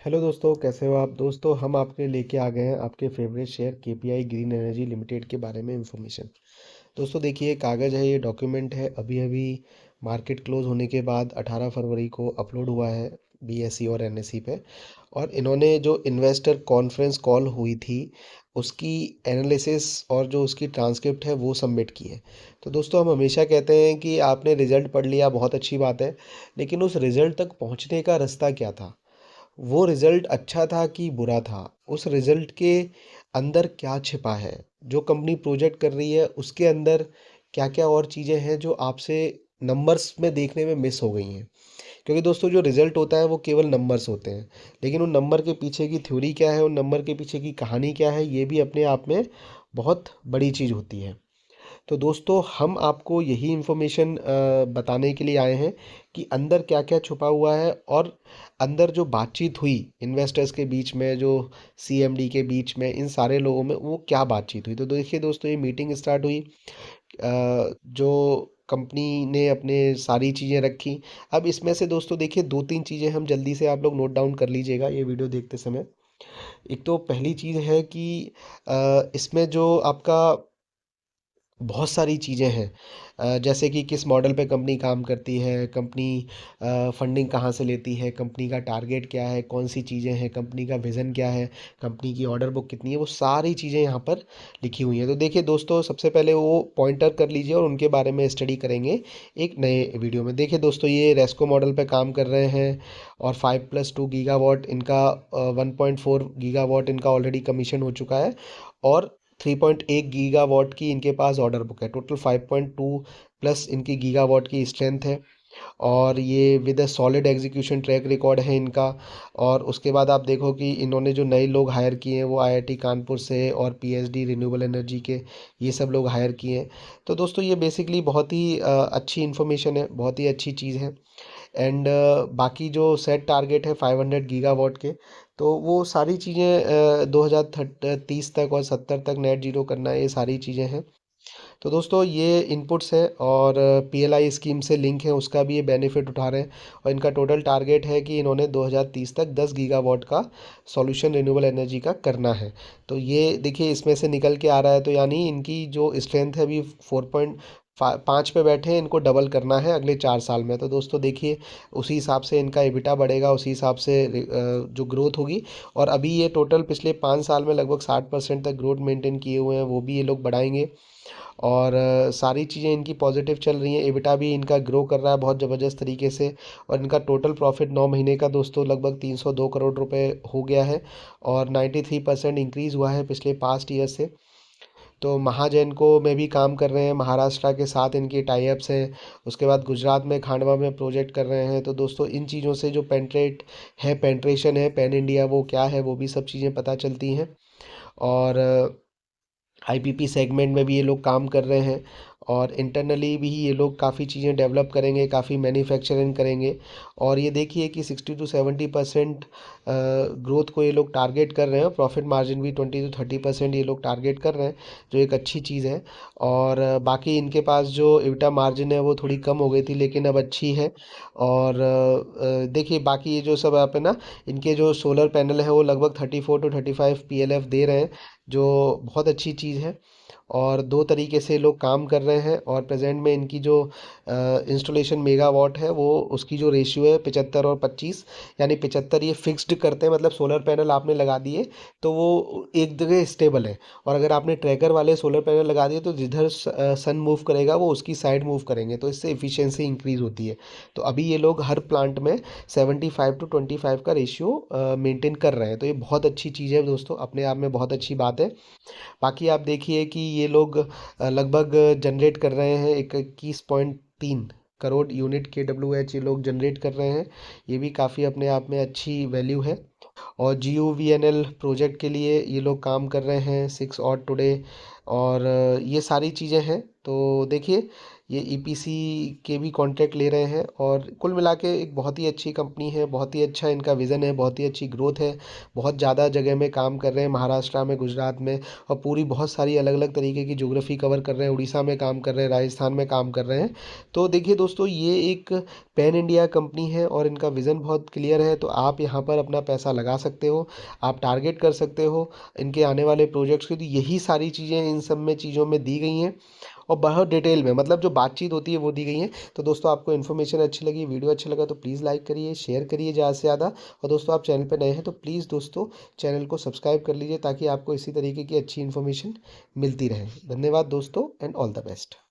Hello दोस्तों, कैसे हो आप? दोस्तों, हम आपके लेके आ गए हैं आपके favourite share KPI green energy limited के बारे में इंफॉर्मेशन। दोस्तों देखिए, कागज़ है, ये डॉक्यूमेंट है, अभी अभी मार्केट क्लोज होने के बाद 18 फरवरी को अपलोड हुआ है बीएसई और एनएसई पे। और इन्होंने जो इन्वेस्टर कॉन्फ्रेंस कॉल हुई थी उसकी एनालिसिस और जो उसकी ट्रांसक्रिप्ट है वो सबमिट की है। तो दोस्तों, हम हमेशा कहते हैं कि आपने रिजल्ट पढ़ लिया, बहुत अच्छी बात है, लेकिन उस रिजल्ट तक पहुंचने का रास्ता क्या था? वो रिज़ल्ट अच्छा था कि बुरा था? उस रिज़ल्ट के अंदर क्या छिपा है? जो कंपनी प्रोजेक्ट कर रही है उसके अंदर क्या-क्या और चीज़ें हैं जो आपसे नंबर्स में देखने में मिस हो गई हैं? क्योंकि दोस्तों, जो रिज़ल्ट होता है वो केवल नंबर्स होते हैं, लेकिन उन नंबर के पीछे की थ्योरी क्या है, उन नंबर के पीछे की कहानी क्या है, ये भी अपने आप में बहुत बड़ी चीज़ होती है। तो दोस्तों, हम आपको यही इन्फॉर्मेशन बताने के लिए आए हैं कि अंदर क्या-क्या छुपा हुआ है, और अंदर जो बातचीत हुई इन्वेस्टर्स के बीच में, जो सीएमडी के बीच में, इन सारे लोगों में वो क्या बातचीत हुई। तो देखिए दोस्तों, ये मीटिंग स्टार्ट हुई, जो कंपनी ने अपने सारी चीज़ें रखी। अब इसमें से दोस्तों देखिए, 2-3 चीज़ें हम जल्दी से आप लोग नोट डाउन कर लीजिएगा ये वीडियो देखते समय। एक तो पहली चीज़ है कि इसमें जो आपका बहुत सारी चीज़ें हैं, जैसे कि किस मॉडल पे कंपनी काम करती है, कंपनी फंडिंग कहाँ से लेती है, कंपनी का टारगेट क्या है, कौन सी चीज़ें हैं, कंपनी का विज़न क्या है, कंपनी की ऑर्डर बुक कितनी है, वो सारी चीज़ें यहाँ पर लिखी हुई हैं। तो देखिए दोस्तों, सबसे पहले वो पॉइंटर कर लीजिए और उनके बारे में स्टडी करेंगे एक नए वीडियो में। देखिए दोस्तों, ये रेस्को मॉडल पे काम कर रहे हैं और 5+2 गीगावाट इनका 1.4 गीगावाट इनका ऑलरेडी कमीशन हो चुका है, और 3.1 गीगावाट की इनके पास ऑर्डर बुक है। टोटल 5.2 प्लस इनकी गीगावाट की स्ट्रेंथ है, और ये with a solid execution track record है इनका। और उसके बाद आप देखो कि इन्होंने जो नए लोग हायर किए हैं वो आईआईटी कानपुर से और पीएचडी रिन्यूएबल एनर्जी के, ये सब लोग हायर किए हैं। तो दोस्तों, ये बेसिकली बहुत ही अच्छी इन्फॉर्मेशन है, बहुत ही अच्छी चीज़ है। एंड बाकी जो सेट टारगेट है 500 गीगावाट के, तो वो सारी चीज़ें 2030 तक और 70 तक नेट जीरो करना है, ये सारी चीज़ें हैं। तो दोस्तों, ये इनपुट्स हैं, और पीएलआई स्कीम से लिंक है, उसका भी ये बेनिफिट उठा रहे हैं। और इनका टोटल टारगेट है कि इन्होंने 2030 तक 10 गीगावाट का सॉल्यूशन रिन्यूएबल एनर्जी का करना है। तो ये देखिए, इसमें से निकल के आ रहा है, तो यानी इनकी जो स्ट्रेंथ है अभी 4.5 पे बैठे हैं, इनको डबल करना है अगले 4 साल में। तो दोस्तों देखिए, उसी हिसाब से इनका एबिटा बढ़ेगा, उसी हिसाब से जो ग्रोथ होगी। और अभी ये टोटल पिछले 5 साल में लगभग 60% तक ग्रोथ मेंटेन किए हुए हैं, वो भी ये लोग बढ़ाएंगे। और सारी चीज़ें इनकी पॉजिटिव चल रही हैं, एबिटा भी इनका ग्रो कर रहा है बहुत ज़बरदस्त तरीके से। और इनका टोटल प्रॉफिट 9 महीने का दोस्तों लगभग 302 करोड़ रुपए हो गया है, और 93% इंक्रीज़ हुआ है पिछले पास्ट ईयर से। तो महाजन को में भी काम कर रहे हैं, महाराष्ट्र के साथ इनकी टाई अप्स हैं। उसके बाद गुजरात में खांडवा में प्रोजेक्ट कर रहे हैं। तो दोस्तों, इन चीज़ों से जो पेंट्रेशन है पैन इंडिया, वो क्या है, वो भी सब चीज़ें पता चलती हैं। और आईपीपी सेगमेंट में भी ये लोग काम कर रहे हैं, और इंटरनली भी ये लोग काफ़ी चीज़ें डेवलप करेंगे, काफ़ी मैन्युफैक्चरिंग करेंगे। और ये देखिए कि 60 to 70% ग्रोथ को ये लोग टारगेट कर रहे हैं, प्रॉफिट मार्जिन भी 20 to 30% ये लोग टारगेट कर रहे हैं, जो एक अच्छी चीज़ है। और बाकी इनके पास जो इविटा मार्जिन है वो थोड़ी कम हो गई थी, लेकिन अब अच्छी है। और देखिए, बाकी ये जो सब आप है ना, इनके जो सोलर पैनल है वो लगभग 34 to 35 पीएलएफ दे रहे हैं, जो बहुत अच्छी चीज़ है। और दो तरीके से लोग काम कर रहे हैं, और प्रेजेंट में इनकी जो इंस्टॉलेशन मेगावाट है, वो उसकी जो रेशियो है 75 और 25, यानी 75 ये फिक्स्ड करते हैं, मतलब सोलर पैनल आपने लगा दिए तो वो एक जगह स्टेबल है। और अगर आपने ट्रैकर वाले सोलर पैनल लगा दिए तो जिधर सन मूव करेगा वो उसकी साइड मूव करेंगे, तो इससे इफ़िशियंसी इंक्रीज़ होती है। तो अभी ये लोग हर प्लांट में 75 to 25 का रेशियो मेंटेन कर रहे हैं, तो ये बहुत अच्छी चीज़ है दोस्तों, अपने आप में बहुत अच्छी बात है। बाकी आप देखिए कि ये लोग लगभग जनरेट कर रहे हैं 21.3 करोड़ यूनिट KWH ये लोग जनरेट कर रहे हैं। ये भी काफ़ी अपने आप में अच्छी वैल्यू है। और GUVNL प्रोजेक्ट के लिए ये लोग काम कर रहे हैं 6 और टुडे। और ये सारी चीज़ें हैं। तो देखिए, ये ईपीसी के भी कॉन्ट्रैक्ट ले रहे हैं और कुल मिला के एक बहुत ही अच्छी कंपनी है, बहुत ही अच्छा इनका विज़न है, बहुत ही अच्छी ग्रोथ है, बहुत ज़्यादा जगह में काम कर रहे हैं, महाराष्ट्र में, गुजरात में, और पूरी बहुत सारी अलग अलग तरीके की ज्योग्राफी कवर कर रहे हैं, उड़ीसा में काम कर रहे हैं, राजस्थान में काम कर रहे हैं। तो देखिए दोस्तों, ये एक पैन इंडिया कंपनी है और इनका विज़न बहुत क्लियर है, तो आप यहाँ पर अपना पैसा लगा सकते हो, आप टारगेट कर सकते हो इनके आने वाले प्रोजेक्ट्स की। तो यही सारी चीज़ें इन सब में चीज़ों में दी गई हैं और बहुत डिटेल में, मतलब जो बातचीत होती है वो दी गई है। तो दोस्तों, आपको इन्फॉर्मेशन अच्छी लगी, वीडियो अच्छा लगा तो प्लीज़ लाइक करिए, शेयर करिए ज़्यादा से ज़्यादा, और दोस्तों आप चैनल पर नए हैं तो प्लीज़ दोस्तों चैनल को सब्सक्राइब कर लीजिए ताकि आपको इसी तरीके की अच्छी इन्फॉर्मेशन मिलती रहे। धन्यवाद दोस्तों, एंड ऑल द बेस्ट।